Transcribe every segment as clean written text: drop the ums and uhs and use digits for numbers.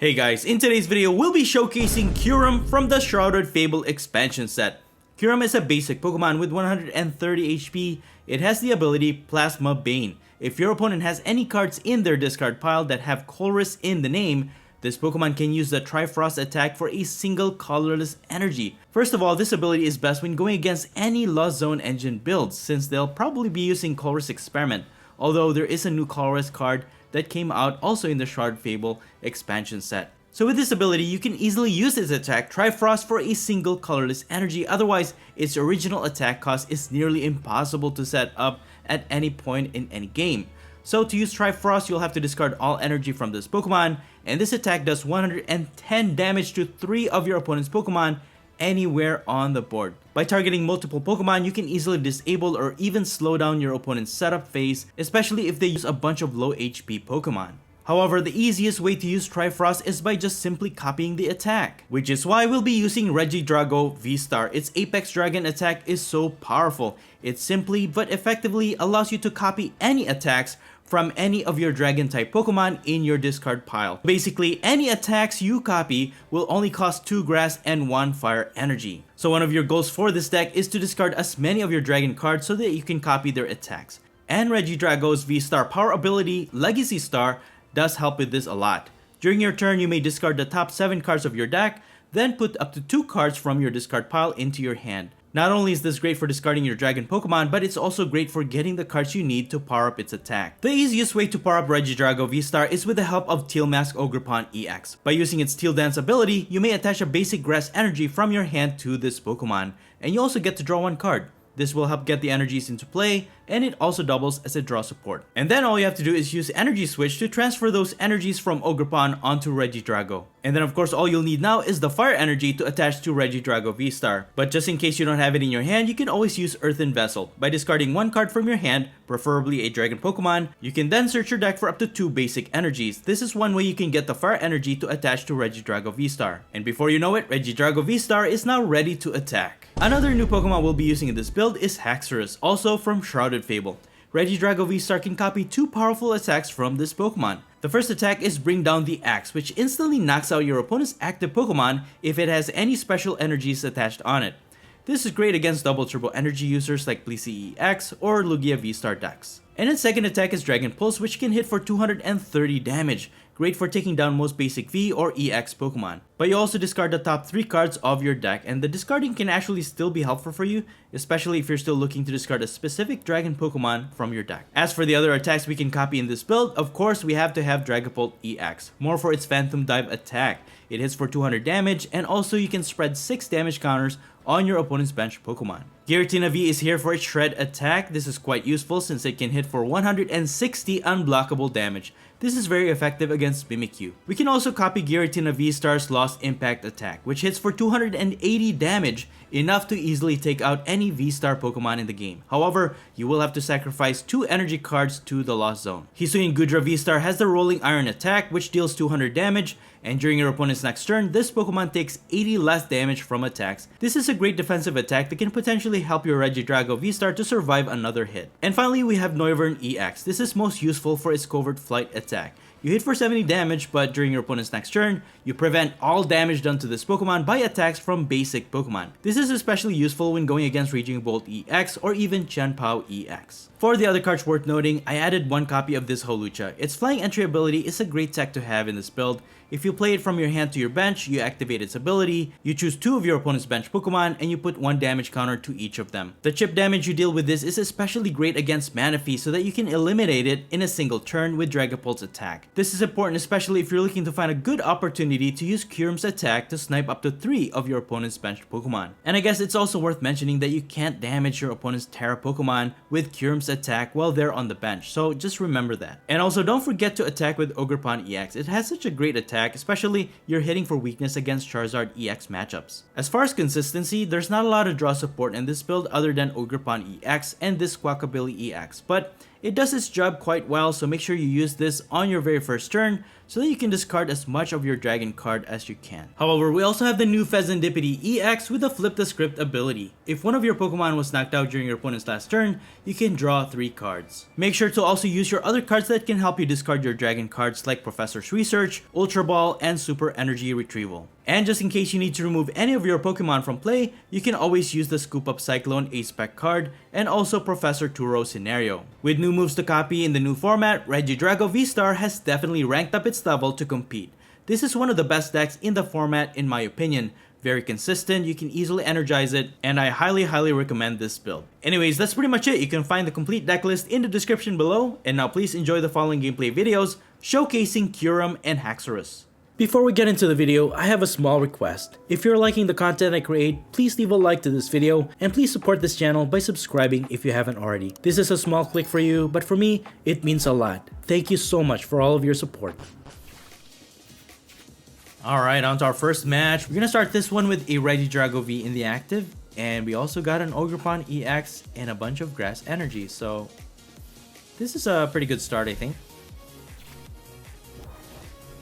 Hey guys, in today's video, we'll be showcasing Kyurem from the Shrouded Fable expansion set. Kyurem is a basic Pokemon with 130 HP. It has the ability Plasma Bane. If your opponent has any cards in their discard pile that have Colress in the name, this Pokemon can use the Trifrost attack for a single colorless energy. First of all, this ability is best when going against any Lost Zone engine builds, since they'll probably be using Colress Experiment, although there is a new Colress card that came out also in the Shrouded Fable expansion set. So with this ability, you can easily use its attack Trifrost for a single colorless energy, otherwise its original attack cost is nearly impossible to set up at any point in any game. So to use Trifrost, you'll have to discard all energy from this Pokemon, and this attack does 110 damage to 3 of your opponent's Pokemon anywhere on the board. By targeting multiple Pokemon, you can easily disable or even slow down your opponent's setup phase, especially if they use a bunch of low HP Pokemon. However, the easiest way to use Trifrost is by just simply copying the attack, which is why we'll be using Regidrago VSTAR. Its Apex Dragon attack is so powerful. It simply but effectively allows you to copy any attacks from any of your Dragon type Pokemon in your discard pile. Basically, any attacks you copy will only cost 2 grass and 1 fire energy. So one of your goals for this deck is to discard as many of your Dragon cards so that you can copy their attacks. And Regidrago's VSTAR power ability, Legacy Star, does help with this a lot. During your turn, you may discard the top 7 cards of your deck, then put up to 2 cards from your discard pile into your hand. Not only is this great for discarding your Dragon Pokemon, but it's also great for getting the cards you need to power up its attack. The easiest way to power up Regidrago VSTAR is with the help of Teal Mask Ogerpon EX. By using its Teal Dance ability, you may attach a basic grass energy from your hand to this Pokemon, and you also get to draw 1 card. This will help get the energies into play, and it also doubles as a draw support. And then all you have to do is use Energy Switch to transfer those energies from Ogerpon onto Regidrago. And then of course all you'll need now is the Fire Energy to attach to Regidrago VSTAR. But just in case you don't have it in your hand, you can always use Earthen Vessel. By discarding 1 card from your hand, preferably a Dragon Pokemon, you can then search your deck for up to 2 basic energies. This is one way you can get the Fire Energy to attach to Regidrago VSTAR. And before you know it, Regidrago VSTAR is now ready to attack. Another new Pokemon we'll be using in this build is Haxorus, also from Shrouded Fable. Regidrago VSTAR can copy 2 powerful attacks from this Pokemon. The first attack is Bring Down the Axe, which instantly knocks out your opponent's active Pokemon if it has any special energies attached on it. This is great against double turbo energy users like Blissey EX or Lugia VSTAR decks. And its second attack is Dragon Pulse, which can hit for 230 damage. Great for taking down most basic V or EX Pokemon. But you also discard the top 3 cards of your deck, and the discarding can actually still be helpful for you, especially if you're still looking to discard a specific Dragon Pokemon from your deck. As for the other attacks we can copy in this build, of course we have to have Dragapult EX, more for its Phantom Dive attack. It hits for 200 damage, and also you can spread 6 damage counters on your opponent's bench Pokemon. Giratina V is here for its Shred attack. This is quite useful since it can hit for 160 unblockable damage. This is very effective against Mimikyu. We can also copy Giratina VSTAR's Lost Impact attack, which hits for 280 damage, enough to easily take out any VSTAR Pokemon in the game. However, you will have to sacrifice 2 energy cards to the Lost Zone. Hisuian Goodra VSTAR has the Rolling Iron attack, which deals 200 damage, and during your opponent's next turn, this Pokemon takes 80 less damage from attacks. This is a great defensive attack that can potentially help your Regidrago VSTAR to survive another hit. And finally, we have Noivern EX. This is most useful for its Covert Flight attack. You hit for 70 damage, but during your opponent's next turn, you prevent all damage done to this Pokemon by attacks from basic Pokemon. This is especially useful when going against Raging Bolt EX or even Chien-Pao EX. For the other cards worth noting, I added 1 copy of this Holucha. Its Flying Entry ability is a great tech to have in this build. If you play it from your hand to your bench, you activate its ability, you choose 2 of your opponent's bench Pokemon, and you put 1 damage counter to each of them. The chip damage you deal with this is especially great against Manaphy so that you can eliminate it in a single turn with Dragapult's attack. This is important especially if you're looking to find a good opportunity to use Kyurem's attack to snipe up to 3 of your opponent's benched Pokemon. And I guess it's also worth mentioning that you can't damage your opponent's Terra Pokemon with Kyurem's attack while they're on the bench, so just remember that. And also don't forget to attack with Ogerpon EX. It has such a great attack, especially you're hitting for weakness against Charizard EX matchups. As far as consistency, there's not a lot of draw support in this build other than Ogerpon EX and this Quackabilly EX, but It does its job quite well, so make sure you use this on your very first turn so that you can discard as much of your dragon card as you can. However, we also have the new Pheasantipede EX with a Flip the Script ability. If one of your Pokemon was knocked out during your opponent's last turn, you can draw 3 cards. Make sure to also use your other cards that can help you discard your dragon cards like Professor's Research, Ultra Ball, and Super Energy Retrieval. And just in case you need to remove any of your Pokemon from play, you can always use the Scoop Up Cyclone A-Spec card and also Professor Turo Scenario. With new moves to copy in the new format, Regidrago VSTAR has definitely ranked up its level to compete. This is one of the best decks in the format in my opinion. Very consistent, you can easily energize it, and I highly recommend this build. Anyways, that's pretty much it. You can find the complete deck list in the description below, and now please enjoy the following gameplay videos showcasing Kyurem and Haxorus. Before we get into the video, I have a small request. If you're liking the content I create, please leave a like to this video, and please support this channel by subscribing if you haven't already. This is a small click for you, but for me, it means a lot. Thank you so much for all of your support. Alright, on to our first match. We're gonna start this one with a Regidrago V in the active, and we also got an Ogerpon EX and a bunch of Grass Energy, so this is a pretty good start, I think.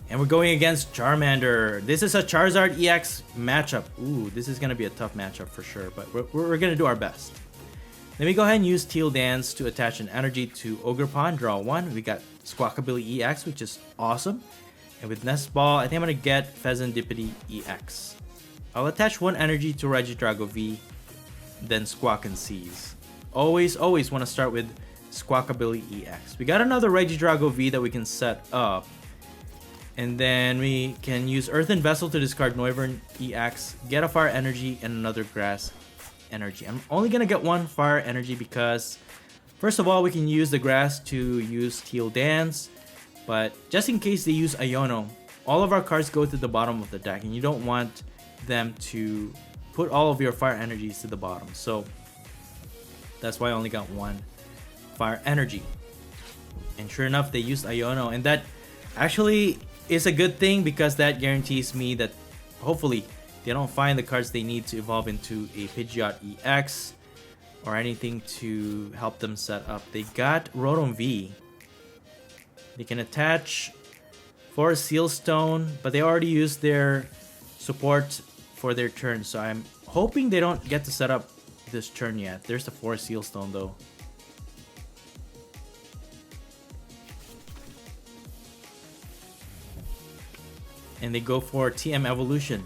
And we're going against Charmander. This is a Charizard EX matchup. Ooh, this is going to be a tough matchup for sure, but we're going to do our best. Let me go ahead and use Teal Dance to attach an energy to Ogerpon, draw 1. We got Squawkabilly EX, which is awesome. And with Nest Ball, I think I'm going to get Pheasantipede EX. I'll attach 1 energy to Regidrago V, then Squawk and Seize. Always want to start with Squawkabilly EX. We got another Regidrago V that we can set up. And then we can use Earthen Vessel to discard Noivern EX, get a Fire Energy, and another Grass Energy. I'm only going to get 1 Fire Energy because, first of all, we can use the Grass to use Teal Dance. But just in case they use Iono, all of our cards go to the bottom of the deck, and you don't want them to put all of your Fire Energies to the bottom. So that's why I only got 1 Fire Energy. And sure enough, they used Iono, and that actually is a good thing because that guarantees me that hopefully they don't find the cards they need to evolve into a Pidgeot EX or anything to help them set up. They got Rotom V. They can attach Forest Seal Stone, but they already used their support for their turn, so I'm hoping they don't get to set up this turn yet. There's the Forest Seal Stone though. And they go for TM Evolution.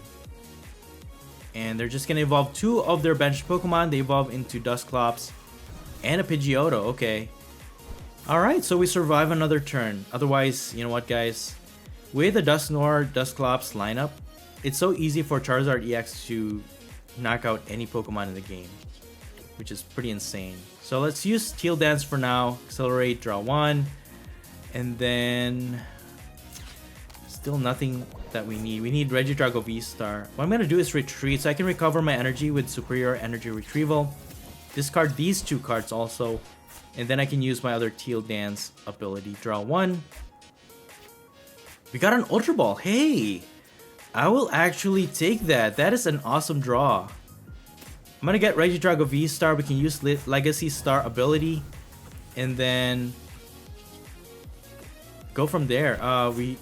And they're just going to evolve 2 of their bench Pokemon. They evolve into Dusclops and a Pidgeotto. Okay. Alright, so we survive another turn. Otherwise, you know what guys? With the Dusknoir, Dusclops lineup, it's so easy for Charizard EX to knock out any Pokemon in the game, which is pretty insane. So let's use Teal Dance for now. Accelerate, draw 1. And then still nothing that we need. We need Regidrago VSTAR. What I'm going to do is retreat so I can recover my energy with Superior Energy Retrieval. Discard these 2 cards also. And then I can use my other Teal Dance ability. Draw 1. We got an Ultra Ball. Hey! I will actually take that. That is an awesome draw. I'm going to get Regidrago VSTAR. We can use Legacy Star ability. And then go from there. We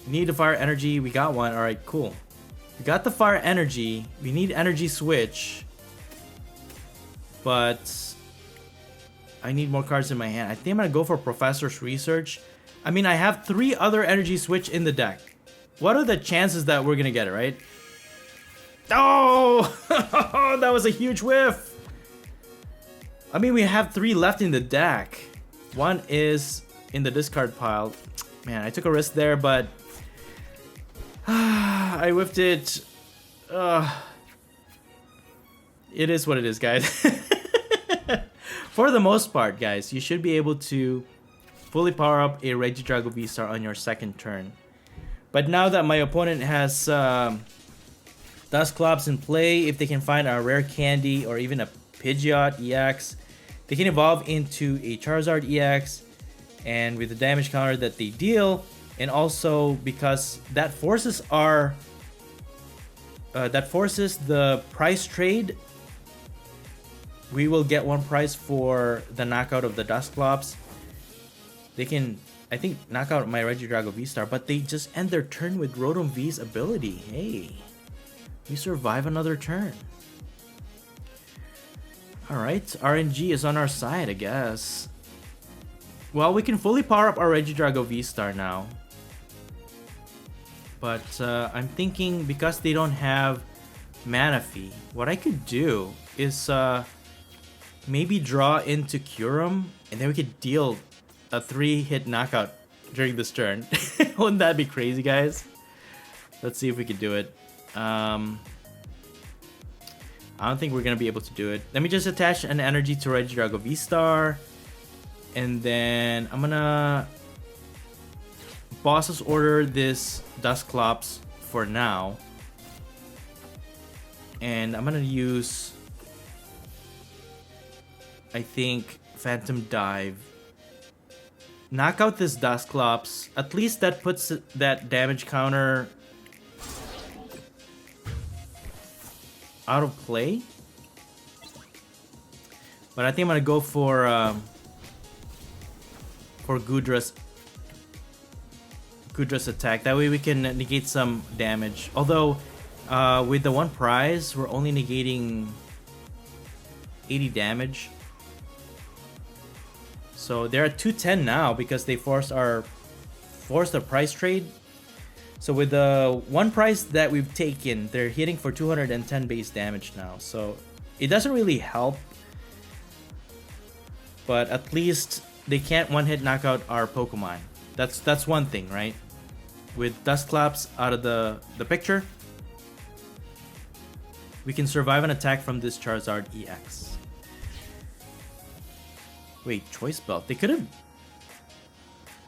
need a Fire Energy. We got 1. Alright, cool. We got the Fire Energy. We need Energy Switch. But I need more cards in my hand. I think I'm going to go for Professor's Research. I mean, I have 3 other Energy Switch in the deck. What are the chances that we're going to get it, right? Oh! That was a huge whiff! I mean, we have 3 left in the deck. 1 is in the discard pile. Man, I took a risk there, but I whiffed it. It is what it is, guys. For the most part, guys, you should be able to fully power up a Regidrago VSTAR on your second turn. But now that my opponent has Dusclops in play, if they can find a rare candy or even a Pidgeot EX, they can evolve into a Charizard EX. And with the damage counter that they deal, and also because that forces the price trade, we will get 1 price for the knockout of the Dusclops. they can, I think, knock out my Regidrago VSTAR, but they just end their turn with Rotom V's ability. Hey, we survive another turn. Alright, RNG is on our side, I guess. Well, we can fully power up our Regidrago VSTAR now. But I'm thinking, because they don't have Manaphy, what I could do is maybe draw into Kyurem, and then we could deal a 3-hit knockout during this turn. Wouldn't that be crazy, guys? Let's see if we could do it. I don't think we're gonna be able to do it. Let me just attach an energy to Regidrago VSTAR, and then I'm gonna Boss's order this Dusclops for now, and I'm gonna use, I think, Phantom Dive. Knock out this Dusclops. At least that puts that damage counter out of play. But I think I'm gonna go for Gudra's attack. That way we can negate some damage. Although with the one prize, we're only negating 80 damage. So they're at 210 now because they forced the prize trade. So with the one prize that we've taken, they're hitting for 210 base damage now. So it doesn't really help, but at least they can't one-hit knock out our Pokemon. That's one thing, right? With Dusclops out of the picture, we can survive an attack from this Charizard EX. Wait, Choice Belt. They could have...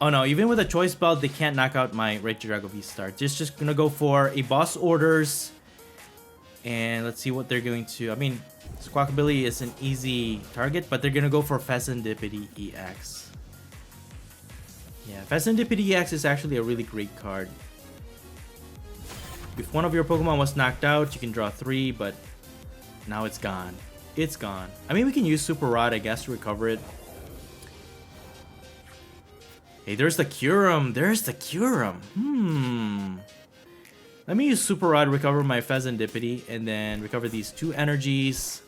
Oh no, even with a Choice Belt, they can't knock out my Regidrago VSTAR. Just gonna go for a Boss Orders. And let's see what they're going to... I mean, Squawkabilly is an easy target, but they're gonna go for Pheasantipede EX. Yeah, Pheasantipede EX is actually a really great card. If one of your Pokemon was knocked out, you can draw 3, but now it's gone. It's gone. I mean, we can use Super Rod, I guess, to recover it. Hey, there's the Kyurem. There's the Kyurem. Let me use Super Rod, recover my Pheasantipede, and then recover these 2 energies.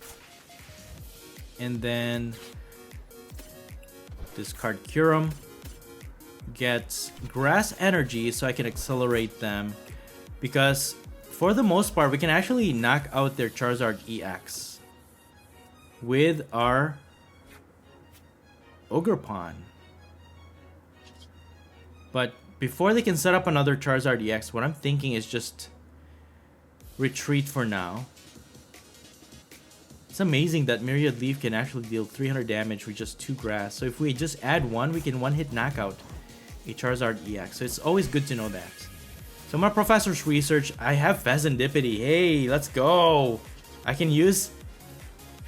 And then discard Kyurem. Get Grass Energy so I can accelerate them. Because for the most part, we can actually knock out their Charizard EX with our Ogerpon. But before they can set up another Charizard EX, what I'm thinking is just retreat for now. It's amazing that Myriad Leaf can actually deal 300 damage with just 2 grass. So if we just add 1, we can one-hit knockout a Charizard EX. So it's always good to know that. So my Professor's Research, I have Pheasantipede. Hey, let's go! I can use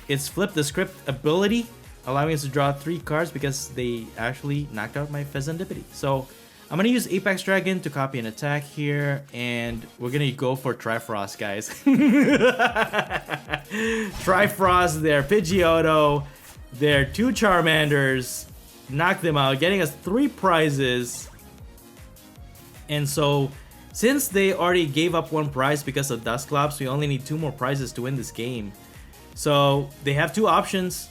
its Flip the Script ability, allowing us to draw 3 cards because they actually knocked out my Pheasantipede. So I'm gonna use Apex Dragon to copy an attack here, and we're gonna go for Trifrost, guys. Trifrost, their Pidgeotto, their 2 Charmanders, knock them out, getting us 3 prizes. And so, since they already gave up 1 prize because of Dusclops, we only need 2 more prizes to win this game. So they have 2 options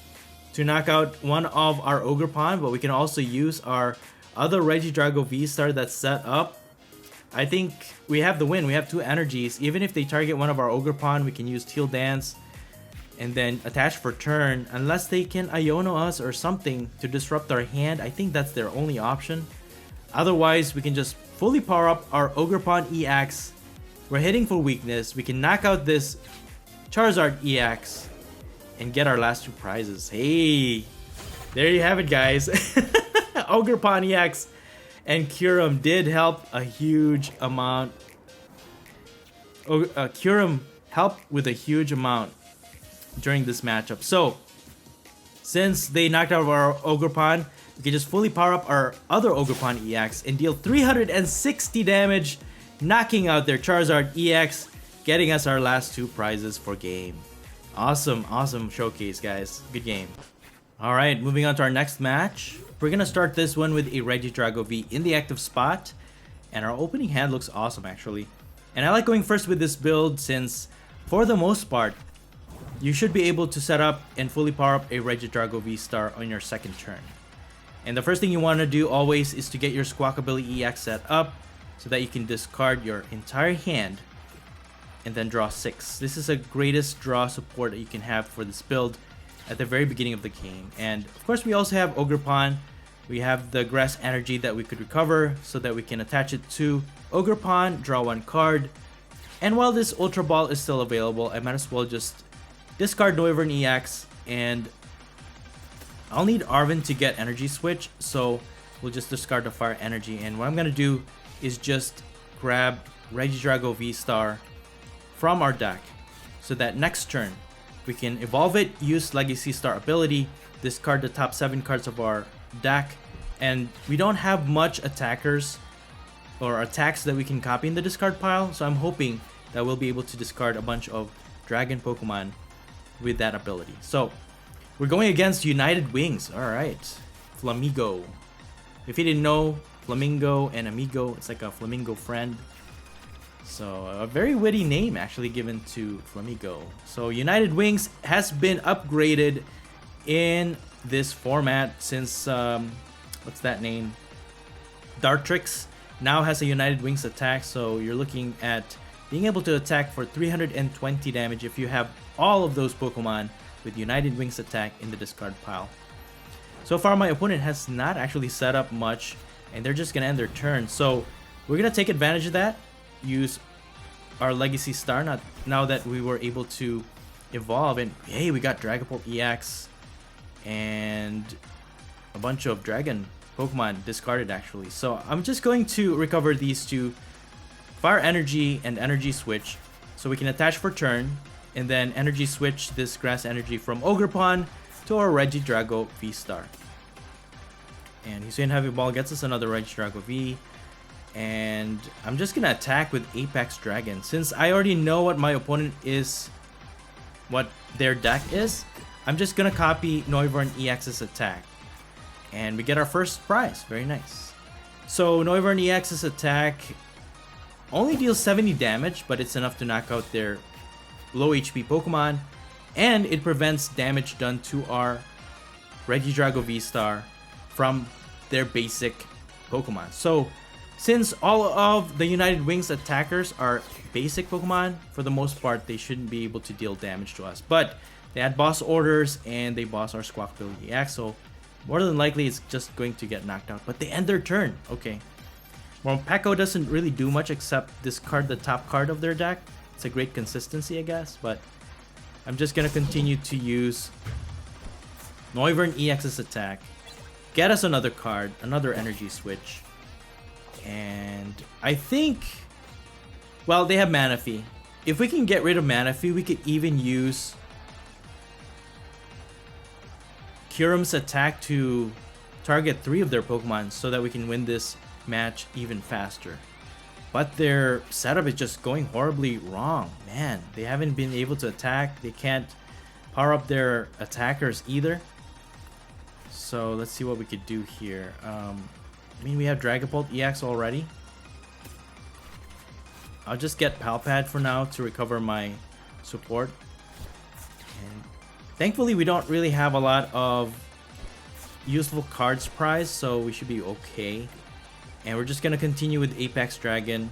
to knock out one of our Ogerpon, but we can also use our other Regidrago VSTAR that's set up. I think we have the win. We have 2 energies. Even if they target one of our Ogerpon, we can use Teal Dance and then attach for turn. Unless they can Iono us or something to disrupt our hand. I think that's their only option. Otherwise, we can just fully power up our Ogerpon EX. We're hitting for weakness. We can knock out this Charizard EX and get our last 2 prizes. Hey, there you have it, guys. Ogerpon EX and Kyurem did help a huge amount. Kyurem helped with a huge amount during this matchup. So, since they knocked out our Ogerpon, we can just fully power up our other Ogerpon EX and deal 360 damage, knocking out their Charizard EX, getting us our last 2 prizes for game. Awesome, awesome showcase, guys. Good game. Alright, moving on to our next match. We're gonna start this one with a Regidrago V in the active spot, and our opening hand looks awesome actually. And I like going first with this build since, for the most part, you should be able to set up and fully power up a Regidrago VSTAR on your second turn. And the first thing you want to do always is to get your Squawkabilly EX set up so that you can discard your entire hand and then draw 6. This is the greatest draw support that you can have for this build at the very beginning of the game. And of course we also have Ogerpon. We have the grass energy that we could recover so that we can attach it to Ogerpon, draw 1 card. And while this Ultra Ball is still available, I might as well just discard Noivern EX, and I'll need Arven to get energy switch, so we'll just discard the fire energy. And what I'm gonna do is just grab Regidrago VSTAR from our deck so that next turn we can evolve it, use Legacy Star ability, discard the top 7 cards of our deck, and we don't have much attackers or attacks that we can copy in the discard pile, so I'm hoping that we'll be able to discard a bunch of dragon Pokemon with that ability. So we're going against United Wings. Alright, Flamigo. If you didn't know, Flamingo and Amigo, it's like a flamingo friend. So a very witty name actually given to Flamigo. So United Wings has been upgraded in this format since what's that name? Dartrix now has a United Wings attack, so you're looking at being able to attack for 320 damage if you have all of those Pokemon with United Wings attack in the discard pile. So far my opponent has not actually set up much, and they're just gonna end their turn. So we're gonna take advantage of that, use our Legacy Star now that we were able to evolve, and hey, we got Dragapult EX and a bunch of dragon Pokemon discarded actually. So I'm just going to recover these two, Fire Energy and Energy Switch, so we can attach for turn, and then Energy Switch this Grass Energy from Ogerpon to our Regidrago VSTAR. And Hisuian Heavy Ball gets us another Regidrago V, and I'm just gonna attack with Apex Dragon. Since I already know what my opponent is, what their deck is, I'm just gonna copy Noivern EX's attack. And we get our first prize. Very nice. So Noivern EX's attack only deals 70 damage, but it's enough to knock out their low HP Pokemon, and it prevents damage done to our Regidrago VSTAR from their basic Pokemon. So since all of the United Wings attackers are basic Pokemon, for the most part they shouldn't be able to deal damage to us, but they had boss orders and they boss our Squawkabilly EX, so more than likely it's just going to get knocked out. But they end their turn. Okay. Morpeko doesn't really do much except discard the top card of their deck. It's a great consistency, I guess, but I'm just gonna continue to use Noivern EX's attack, get us another card, another Energy Switch, and I think, well, they have Manaphy. If we can get rid of Manaphy, we could even use Kyurem's attack to target 3 of their Pokemon so that we can win this match even faster. But their setup is just going horribly wrong. Man, they haven't been able to attack. They can't power up their attackers either. So let's see what we could do here. I mean, we have Dragapult EX already. I'll just get Palpad for now to recover my support. And thankfully, we don't really have a lot of useful cards prize, so we should be okay. And we're just gonna continue with Apex Dragon,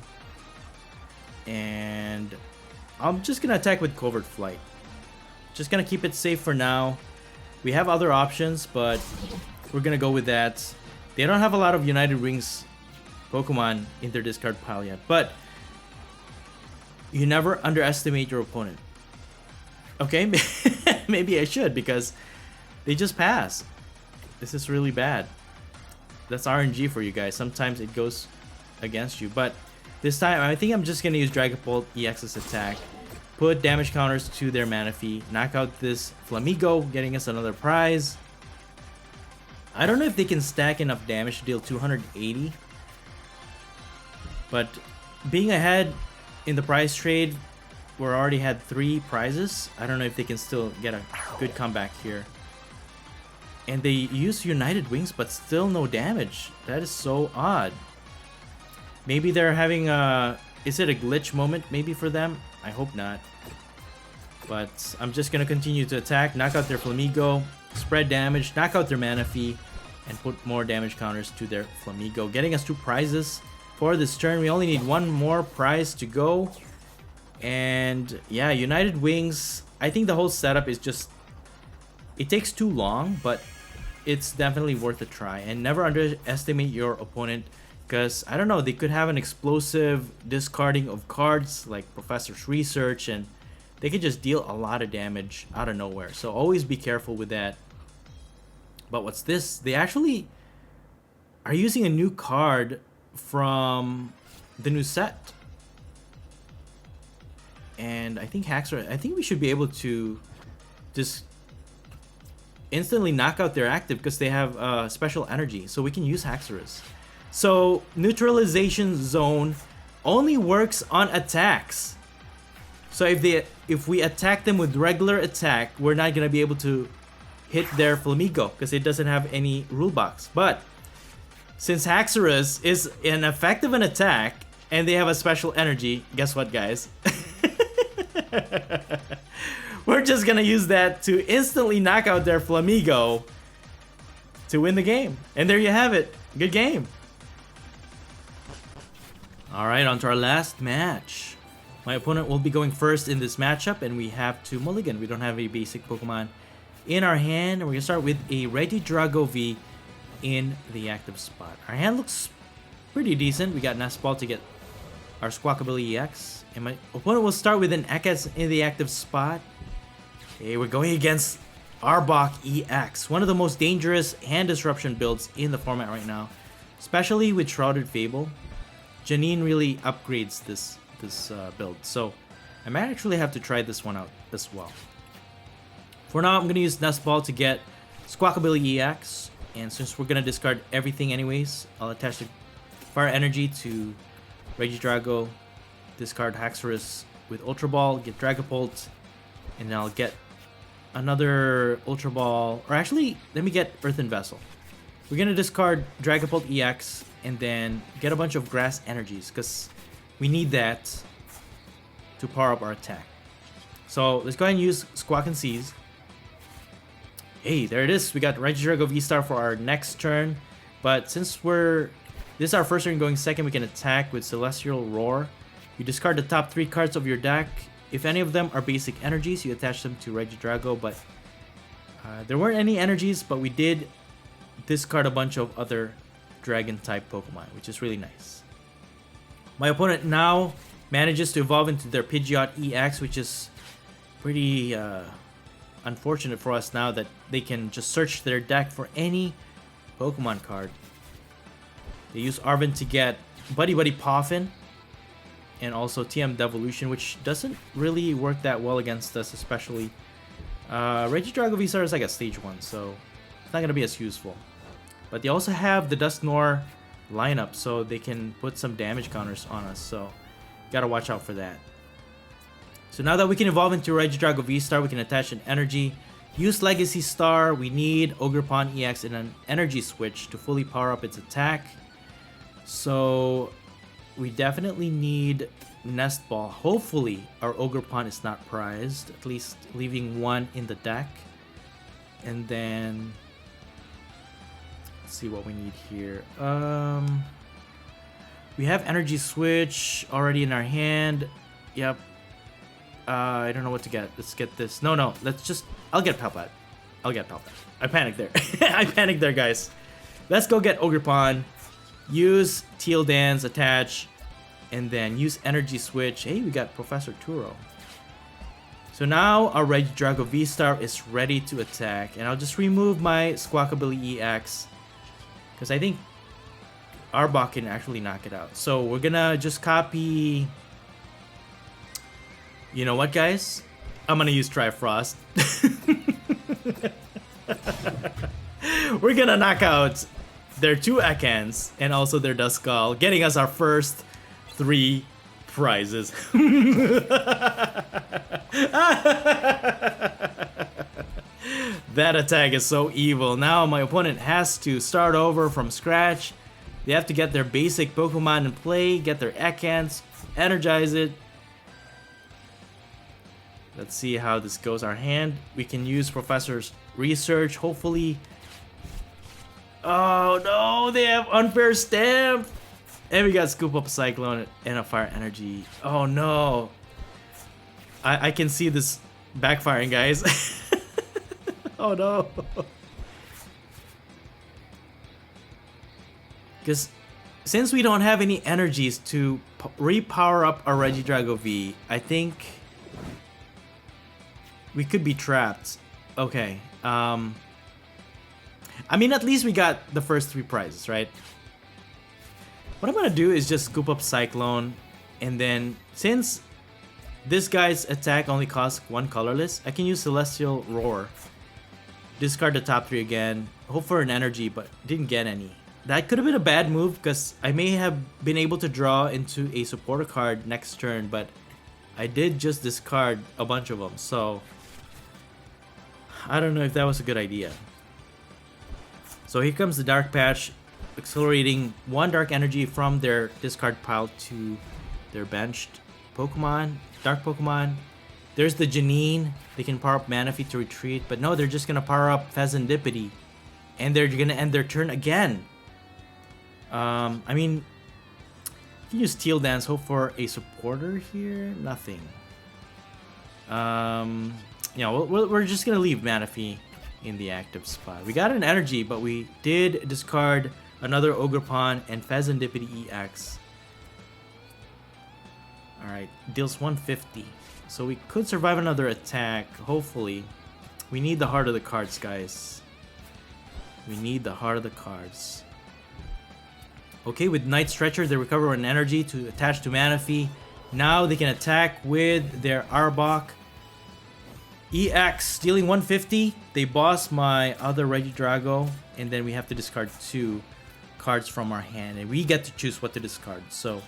and I'm just gonna attack with Covert Flight. Just gonna keep it safe for now. We have other options, but we're gonna go with that. They don't have a lot of United Wings Pokemon in their discard pile yet, but you never underestimate your opponent. Okay, maybe I should, because they just pass. This is really bad. That's RNG for you guys. Sometimes it goes against you, but this time I think I'm just gonna use Dragapult EX's attack, put damage counters to their Manaphy, knock out this Flamigo, getting us another prize. I don't know if they can stack enough damage to deal 280, but being ahead in the prize trade, we already had 3 prizes. I don't know if they can still get a good comeback here. And they use United Wings, but still no damage. That is so odd. Maybe they're having a... Is it a glitch moment maybe for them? I hope not. But I'm just gonna continue to attack, knock out their Flamigo, spread damage, knock out their Manaphy, and put more damage counters to their Flamigo, getting us 2 prizes for this turn. We only need 1 more prize to go. And yeah, United Wings, I think the whole setup is just... It takes too long, but it's definitely worth a try. And never underestimate your opponent, because, I don't know, they could have an explosive discarding of cards like Professor's Research, and they could just deal a lot of damage out of nowhere. So always be careful with that. But what's this? They actually are using a new card from the new set. And I think Haxorus, I think we should be able to just instantly knock out their active because they have special energy. So we can use Haxorus. So neutralization zone only works on attacks. So if we attack them with regular attack, we're not gonna be able to hit their Flamigo because it doesn't have any rule box. But since Haxorus is an effective in attack and they have a special energy, guess what, guys? We're just gonna use that to instantly knock out their Flamigo to win the game. And there you have it. Good game. Alright, on to our last match. My opponent will be going first in this matchup, and we have 2 mulligan. We don't have a basic Pokemon in our hand. And we're gonna start with a Regidrago V in the active spot. Our hand looks pretty decent. We got Nest Ball to get our Squawkabilly EX. And my opponent will start with an Ekans in the active spot. Okay, we're going against Arbok EX, one of the most dangerous hand disruption builds in the format right now, especially with Shrouded Fable. Janine really upgrades this build, so I might actually have to try this one out as well. For now, I'm going to use Nest Ball to get Squawkabilly EX, and since we're going to discard everything anyways, I'll attach the Fire Energy to Regidrago, discard Haxorus with Ultra Ball, get Dragapult, and then I'll get another Ultra Ball, or actually, let me get Earthen Vessel. We're going to discard Dragapult EX and then get a bunch of Grass Energies because we need that to power up our attack. So let's go ahead and use Squawk and Seize. Hey, there it is. We got Regidrago VSTAR for our next turn. But since this is our first turn going second, we can attack with Celestial Roar. You discard the top 3 cards of your deck. If any of them are basic energies, you attach them to Regidrago, but there weren't any energies, but we did discard a bunch of other dragon-type Pokemon, which is really nice. My opponent now manages to evolve into their Pidgeot EX, which is pretty unfortunate for us now that they can just search their deck for any Pokemon card. They use Arven to get Buddy Buddy Poffin, and also TM Devolution, which doesn't really work that well against us, especially Regidrago VSTAR is like a stage 1, so it's not going to be as useful. But they also have the Dusknoir lineup, so they can put some damage counters on us, so gotta watch out for that. So now that we can evolve into Regidrago VSTAR, we can attach an energy, use Legacy Star. We need Ogerpon EX and an energy switch to fully power up its attack. So we definitely need Nest Ball. Hopefully our Ogerpon is not prized, at least leaving 1 in the deck. And then let's see what we need here. We have energy switch already in our hand. Yep. I don't know what to get. Let's get this. No, let's just... I'll get Palpat. I panicked there. I panicked there, guys. Let's go get Ogerpon. Use Teal Dance, attach, and then use Energy Switch. Hey, we got Professor Turo. So now our Regidrago VSTAR is ready to attack. And I'll just remove my Squawkabilly EX, because I think Arbok can actually knock it out. So we're gonna just copy... You know what, guys? I'm gonna use Trifrost. We're gonna knock out their 2 Ekans and also their Duskull, getting us our first 3 prizes. That attack is so evil. Now my opponent has to start over from scratch. They have to get their basic Pokemon in play, get their Ekans, energize it. Let's see how this goes. Our hand, we can use Professor's research, hopefully. Oh no, they have unfair stamp. And we got Scoop Up Cyclone and a Fire Energy. Oh no. I can see this backfiring, guys. Oh no. Because since we don't have any energies to repower up our Regidrago V, I think we could be trapped. Okay. I mean, at least we got the first 3 prizes, right? What I'm gonna do is just Scoop Up Cyclone, and then since this guy's attack only costs 1 colorless, I can use Celestial Roar. Discard the top 3 again, hope for an energy, but didn't get any. That could have been a bad move because I may have been able to draw into a supporter card next turn, but I did just discard a bunch of them, so I don't know if that was a good idea. So here comes the Dark Patch, accelerating 1 Dark Energy from their discard pile to their benched Pokemon, Dark Pokemon. There's the Janine. They can power up Manaphy to retreat, but no, they're just gonna power up Pheasantipede, and they're gonna end their turn again. I mean, you can use Teal Dance, hope for a supporter here. Nothing. Yeah, we're just gonna leave Manaphy in the active spot. We got an energy, but we did discard another Ogerpon and Pheasantipede EX. Alright, deals 150. So we could survive another attack, hopefully. We need the heart of the cards, guys. We need the heart of the cards. Okay, with Night Stretcher, they recover an energy to attach to Manaphy. Now they can attack with their Arbok. EX, dealing 150. They boss my other Regidrago, and then we have to discard 2 cards from our hand, and we get to choose what to discard. So,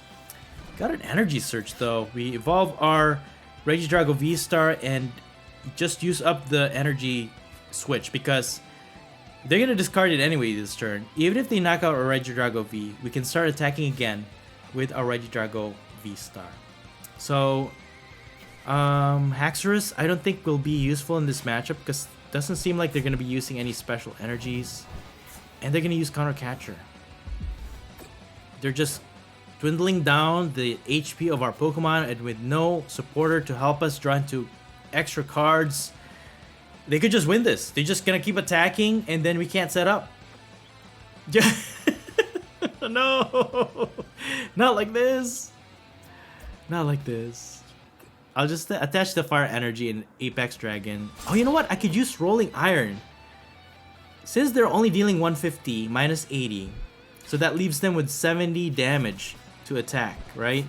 got an energy search though. We evolve our Regidrago VSTAR and just use up the energy switch because they're gonna discard it anyway this turn. Even if they knock out our Regidrago V, we can start attacking again with our Regidrago VSTAR. So, Haxorus, I don't think will be useful in this matchup because it doesn't seem like they're gonna be using any special energies, and they're gonna use Counter Catcher. They're just dwindling down the HP of our Pokemon, and with no supporter to help us draw into extra cards, they could just win this. They're just gonna keep attacking, and then we can't set up. No, not like this. Not like this. I'll just attach the Fire Energy and Apex Dragon. Oh, you know what? I could use Rolling Iron. Since they're only dealing 150 minus 80, so that leaves them with 70 damage to attack, right?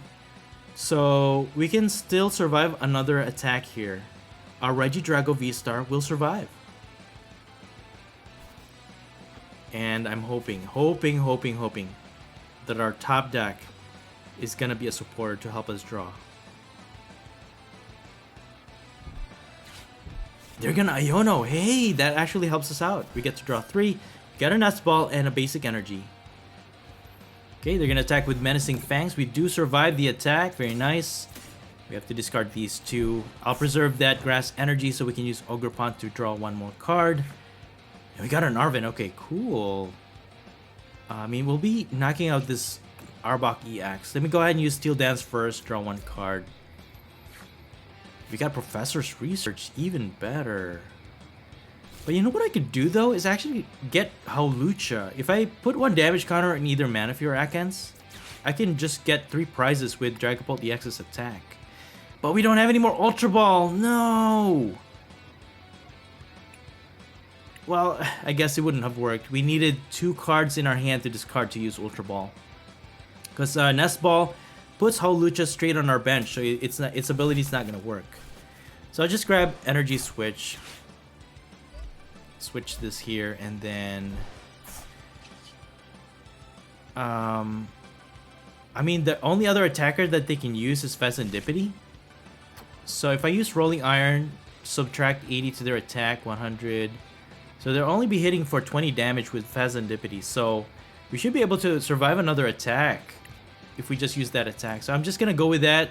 So we can still survive another attack here. Our Regidrago VSTAR will survive. And I'm hoping that our top deck is gonna be a supporter to help us draw. They're gonna Iono. Hey, that actually helps us out. We get to draw 3, get a Nest Ball, and a basic energy. Okay, they're gonna attack with Menacing Fangs. We do survive the attack. Very nice. We have to discard these 2. I'll preserve that Grass Energy so we can use Ogerpon to draw 1 more card. And we got an Arven. Okay, cool. I mean, we'll be knocking out this Arbok EX. Let me go ahead and use Steel Dance first. Draw 1 card. We got Professor's Research. Even better. But you know what I could do though is actually get Howlucha. If I put 1 damage counter in either Manaphy or Ekans, I can just get 3 prizes with Dragapult EX's attack. But we don't have any more Ultra Ball. No. Well, I guess it wouldn't have worked. We needed 2 cards in our hand to discard to use Ultra Ball. Because Nest Ball puts Howlucha straight on our bench, so its ability is not gonna work. So I'll just grab Energy Switch. Switch this here, and then I mean, the only other attacker that they can use is Pheasantipede. So if I use Rolling Iron, subtract 80 to their attack, 100. So they'll only be hitting for 20 damage with Fazandipity. So we should be able to survive another attack if we just use that attack. So I'm just gonna go with that.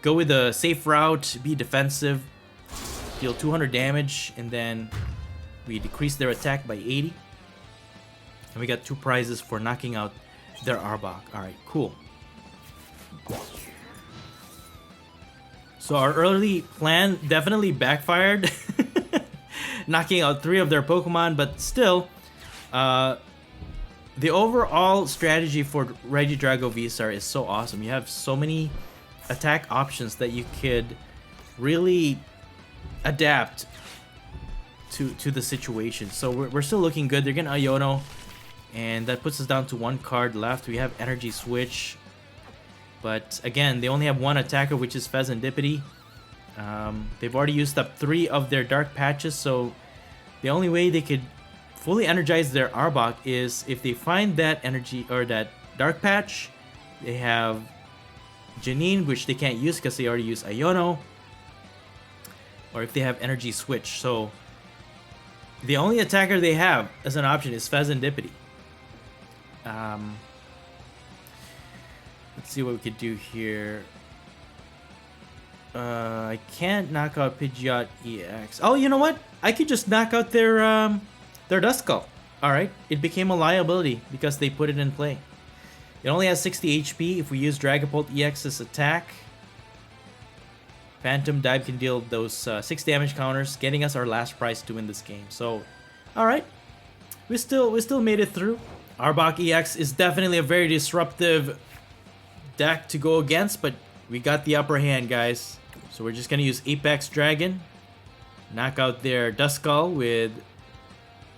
Go with a safe route, be defensive, deal 200 damage, and then we decrease their attack by 80. And we got 2 prizes for knocking out their Arbok. Alright, cool. So our early plan definitely backfired. Knocking out 3 of their Pokemon, but still, the overall strategy for Regidrago VSTAR is so awesome. You have so many attack options that you could really adapt to the situation. So we're still looking good. They're getting Iono, and that puts us down to 1 card left. We have Energy Switch, but again, they only have 1 attacker, which is Fazandipity. They've already used up 3 of their Dark Patches, so the only way they could fully energize their Arbok is if they find that energy or that Dark Patch. They have Janine, which they can't use because they already use Iono, or if they have Energy Switch. So the only attacker they have as an option is Fazandipity. Let's see what we could do here. I can't knock out Pidgeot EX. Oh, you know what? I could just knock out their Duskull. Alright, it became a liability because they put it in play. It only has 60 HP. If we use Dragapult EX's attack, Phantom Dive can deal those 6 damage counters, getting us our last prize to win this game. So, alright. We still made it through. Arbok EX is definitely a very disruptive deck to go against, but we got the upper hand, guys. So we're just gonna use Apex Dragon, knock out their Duskull with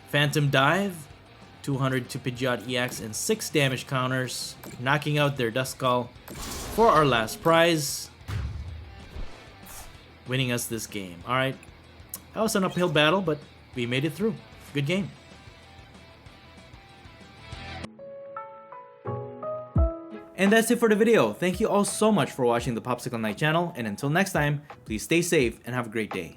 Phantom Dive, 200 to Pidgeot EX, and 6 damage counters, knocking out their Duskull for our last prize, winning us this game. Alright, that was an uphill battle, but we made it through. Good game. And that's it for the video. Thank you all so much for watching the Popsicleknight channel, and until next time, please stay safe and have a great day.